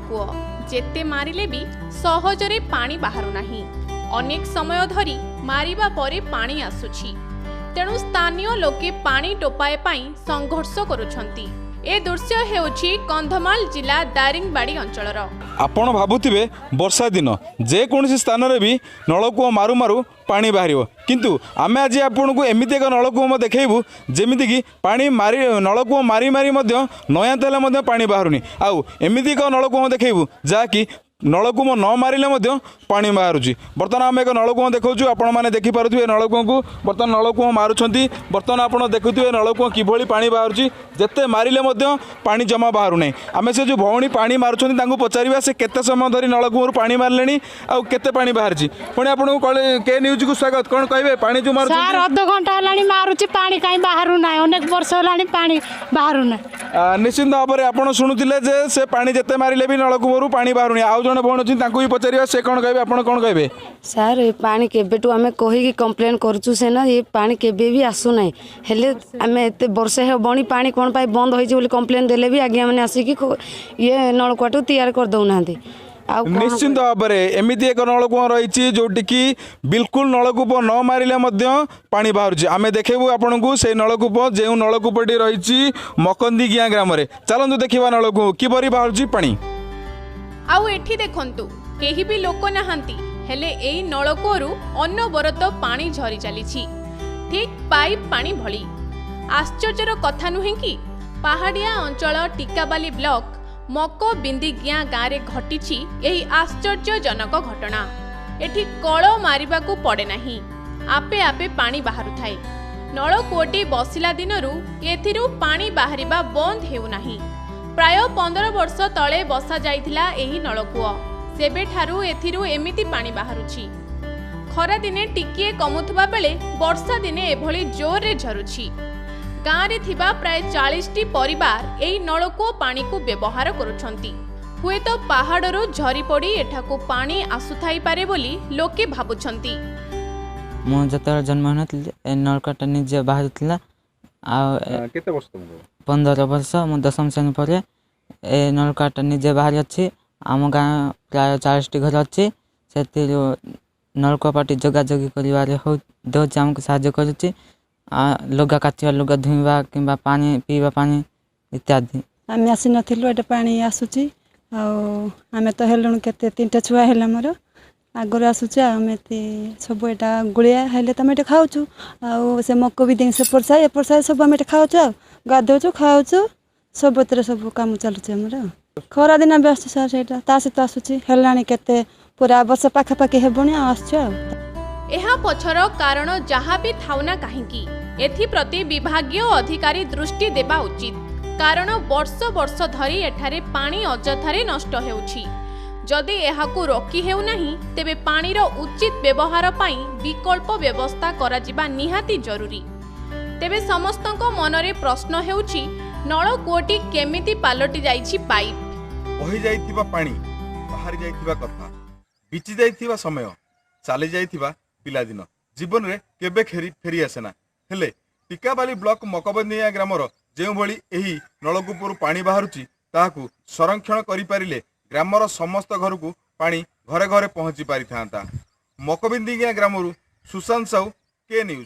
नलकूଅ जेते मारिले भी सहजरे पानी बाहरु नाही। अनेक समय धरी मारिबा परे पानी आसुछि, तेणु स्थानीय लोके पानी टोपाए पाई संघर्ष करुछंती। ए दृश्य हेउछि कंधमाल जिला दारिंगबाड़ी अंचलर। आपण भाबुथिबे वर्षा दिन जे कोनसी स्थान रे भी नलकूଅ मारु मारु पानी बाहर, किंतु आमे आज आपन को एमिति एक नलकूଅ देखैबू जेमिति कि पानी मारी नलकूଅ मारी मारी मध्य नया तेल मध्य पानी बाहरुनी। आउ एमिति एक नलकूଅ देखैबू जा कि नलकूଅ न मारिले मध्य पानी बाहरुची। बर्तमान आम एक नलकूଅ देखौछु, आपण माने देखि पारुथिबे नलकूଅ को बर्तमान नलकूଅ मारुछंती। बर्तमान आपण देखुथिबे नलकूଅ किभଳି पानी बाहरुची, जेते मारिले मध्य पानी जमा बाहरु नै। आमे से जो भौणी पानी मारुछंती तांको पचारिबा से केते समय धरि नलकूଅ पानी मारलेनी आ केते पानी बाहरची। पुणी आपण को के न्यूज को स्वागत। कोन कहबे पानी जो मारुछंती? सर आधा घंटा हलानी मारुची, पानी काई बाहरु नै, अनेक वर्ष हलानी पानी बाहरु नै। निश्चित भाव में आपण शुणुथिले जे से पानी जेते मारिले भी नलकूଅ पानी बाहरु नै। आउ जण भौण अछि तांको ही पचारिबा, से कोन कहबे आपण कोन कहबे? सर ये पानी केबेटू आमे कहि कंप्लेन करछु से ना, ये पानी केबे भी आसु नै। हेले आमे एते वर्ष हे बणी पानी कोन पाई बंद होई जे बोली कंप्लेन देले भी आगे माने आसी कि ये नलकूअटू तैयार कर दउ नांती। निश्चिंत भाव में एमती एक नलकूଅ रही जोटि कि बिल्कुल नलकूप न मारिले पानी बाहर। आम देखेबू आपन को से नलकूप जो नलकूपटी रही मकंदी गिया ग्राम में। चलतु देखा नलकूप किपरि बाहर पानी। आउ एठी देखंतु केही भी लोक नाहांती, हेले एई नलकूअरु अनवरत पानी झरी चलीछि, ठीक पाइप पानी भली। आश्चर्यर कथा नुहे कि पहाड़िया अंचल टिकाबाली ब्लॉक मकबिंदी गिया गाँव में घटी यही आश्चर्यजनक घटना। एठी कल मारिबाकू पड़े नाही, आपे आपे पानी बाहरु थाए। नलकूअटी बसिला दिनरू एथिरू पानी बाहरिबा बंद हेउ नाही। प्राय 15 वर्ष तले बसा जाइथिला एही नलकूअ, सेबेठारू एथिरू एमिति पानी बाहरुछि। खरा दिने टिकिए कमुथुबा बेले वर्षा दिने एभली जोर रे झरुछि। गाँव रे थिबा प्राय 40टी परिवार एही नलकूअ पानी को व्यवहार करुछंती। हुए तो पहाड़रू झरी पड़ी एठाकू पानी आसुथाई पारे बोली लोके भाबुछंती। मो जतर जन्म होनथिल ए नलकूअटा निजे बाहरथिला। आ केते वर्ष तुमको? 15 वर्ष। मो 10म श्रेणी पढ़े। ए नलकूअटा निजे बाहर अछि। आम गाँव प्राय 40टी घर अछि। सेति नलकूअ पाटी जोगाजोगी करिवारे हो दोच हमको साहाय्य करूछि। लुगा काटिवा, लुगा धुइबा किंबा पानी पीवा पानी इत्यादि। आम आसी नथिलु, एटा पानी आसुछि। आमे तो हेलुन केते 3टा छुआ हेला मोर आगर आसुछि। आमे सब एटा गुलिया हेले तमे एटा खाउछु। आ से मक्को भी दिन से परसा सब आमे एटा खाउछु, गाधौछु खाउछु, सब तरे सब काम चलुछि हमर। खरा दिन व्यस्त सर सेटा ता से तो आसुछि हेलानी केते पूरा वर्ष पाखा पाखी हेबुनी आसछु। एहा पछर कारण जहाँ भी थाउना काहींकी एथि प्रति विभागीय अधिकारी दृष्टि देबा उचित, कारण वर्ष वर्ष धरी एठारे पानी अजथारे नष्ट हेउछि। जदि एहाकू रोकी हेउ नाही तेबे पानीर उचित व्यवहार पाई विकल्प व्यवस्था करा जिबा निहाती जरूरी। तेबे समस्तक मनरे प्रश्न हेउछि नलकूअटी केमिति पालटी जाइछि पाइप। बही जाइथिबा पानी बाहर जाइथिबा कथा, बिचि जाइथिबा समय, चाली जाइथिबा पिलादिन जीवन रे केबे फेरी आसेना। हेले टिकाबाली ब्लॉक मकबंदिया ग्रामर जो भली एही नलकूपरू पानी बाहरुची ताहाकू संरक्षण करि पारिले ग्रामर समस्त घर को पानी घरे घरे पहुंची पारि थांता। मकबंदिया ग्रामरू सुशांत साहू, के न्यूज।